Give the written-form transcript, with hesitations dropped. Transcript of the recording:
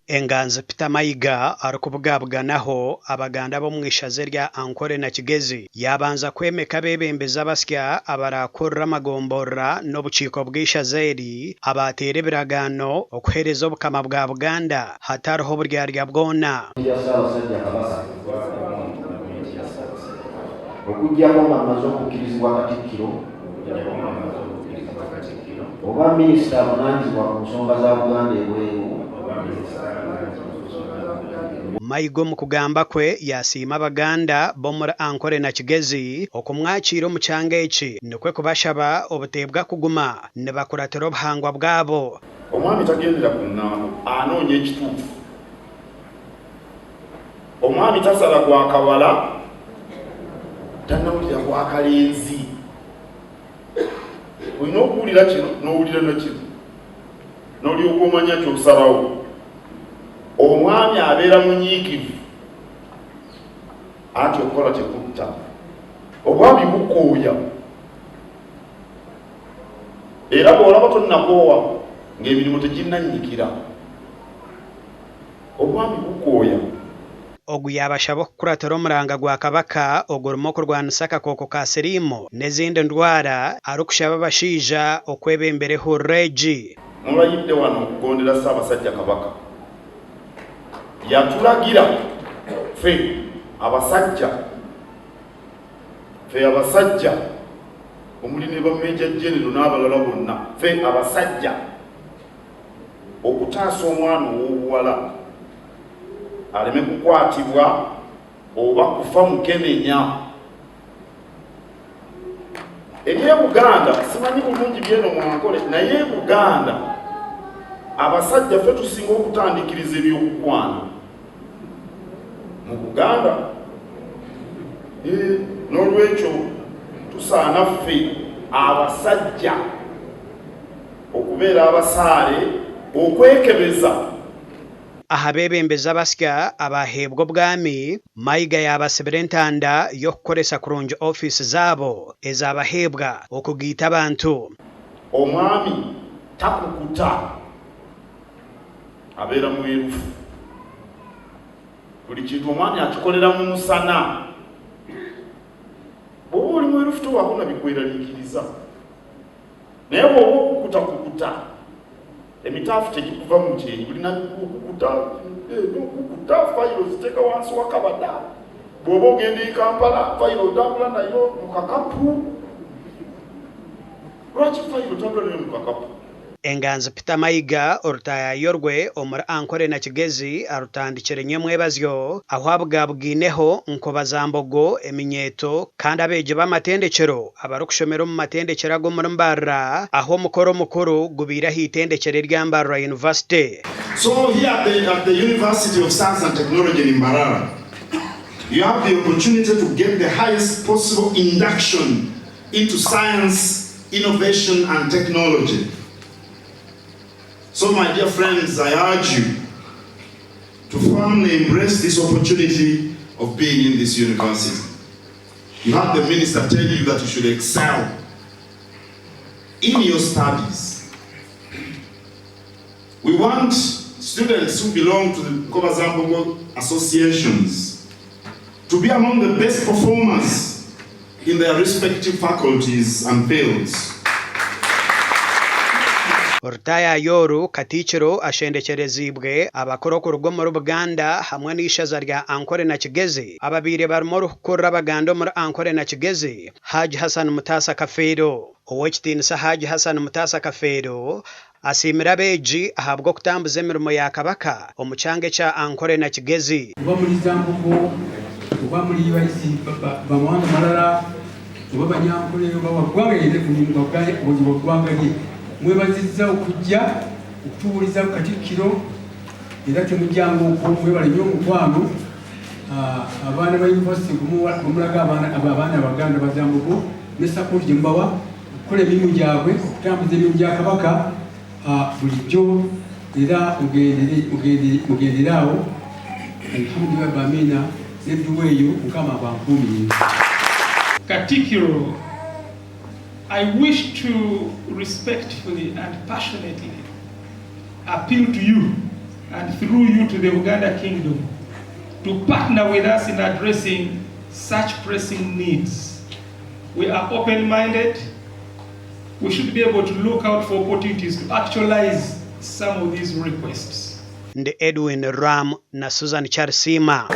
Enganzi Peter Mayiga arikubugabuganaho abaganda bo mwishaze rya Ankole na Kigezi yabanza kwemeka bebembeza basya abarakurra amagombora n'obukiiko bw'ishazeri abatere biragano okuhereza obukama bwa Buganda hatariho buryarya bwona okujjako amaze okukkirizibwa Katikkiro oba minisita avunaanyizibwa ku nsonga za Buganda ebweru. Mayiga mu kugamba kwe yasiima abaganda bo muri Ankole na Kigezi okumwakira omu kyanga eki nikwe kubashaba obutebwa kuguma ne bakuratira obuhangwa bwabo. Omwami tagendera ku nnambo anoonya ekituufu. Omwami tasala gwa kawala tannawulira gwa kalenzi. Olina okuwulira kino n'owulira nakino n'olyoka omanya ky'osalawo. Omwami abeera munyiikivu ati okukola tekutta. Obwami bukooya era bw'olaba tonnakoowa ng'emirimu teginnannyikira. Obwami bukooya. Ogu yabashaba okukuratira omuranga gwa Kabaka ogurimu okurwanisa akakooko ka siriimu n'ezindi ndwara arikushaba abashaija okwebembereho regi. Mulayidde wano okugondera Ssaabasajja Kabaka yatulagira ffe abasajja omuli ne bameja jenero n'abalala bonna ffe abasajja okutaasa omwana ow'obuwala aleme kukwatibwa oba kufa mukenenya. Eri Buganda simanyi bulungi byeno mu Ankole naye Buganda abasajja ffe tusinga okutandikiriza ebyokukwana mu Buganda. N'olwekyo tusaana ffe abasajja okubeera abasaale okwekebeza. Aha bebembeza basya abaheebwa obwami Mayiga yabasibira entanda y'okukoresa kurungi ofiisi zaabo ez'abaheebwa okugiita abantu. Omwami takukuta abeera mwerufu. Buli kintu omwami akikolera mu musana. Bw'oba oli mwerufu tobaako na bikweraliikiriza. Naye bw'oba okukuta emitaafu tegikuva mu kyenyi. Bulina okukuta fayiro ziteeka wansi wa kabada. Bw'oba ogenda e Kampala fayiro otambula nayo mu kakapu. Lwaki fayiro otambula nayo mu kakapu? Enganzi Peter Mayiga orutayayo rwe omuri Ankole na Kigezi arutandikire nyemwebazyo aho abugabwineho nkoba za mbogo eminyeto kandi abeegi b'amatendekero abarikushomera omu matendekero ag'omuri Mbarara aho omukoro mukuru gubiire ah'itendekero rya Mbarara University. So here at the University of Science and Technology in Mbarara, you have the opportunity to get the highest possible induction into science, innovation and technology. So my dear friends, I urge you to firmly embrace this opportunity of being in this university. You have the minister tell you that you should excel in your studies. We want students who belong to the Nkoba za Mbogo associations to be among the best performers in their respective faculties and fields. Ortaya yoru Katikkiro ashendekerezibwe abakoro ku rugo muri Buganda hamwe n'ishaza rya Ankole na Kigezi ababiire barimo okukorra abaganda muri Ankole na Kigezi Haji Hassan Mutasa Kafeero. Ow'ekitiinisa Haji Hassan Mutasa Kafeero asiimira abeegi ahabwa okutambuza emirimo ya Kabaka omu kyanga kya Ankole na Kigezi. Oba muri Zambugo oba muri bayizi bamawanga malala oba Banyankole oba waggwanga yende ku ggwanga lye mwebazizza okujja okutubuliza ku Katikkiro era temujjanga okumwebala nnyo omukwano abaana ba yunivasite gumulaga abaana abaganda bazambugo ne sapoti gye mubawa okukola emirimu gyabwe okutambuza emirimu gya Kabaka bulijjo era mugendere awo alhamdulillah bamina nedduwa eyo Mukama abankuumire. Katikkiro, I wish to respectfully and passionately appeal to you and through you to the Uganda Kingdom to partner with us in addressing such pressing needs. We are open-minded. We should be able to look out for opportunities to actualize some of these requests. Ndi Edwin Ram na Susan Charsima.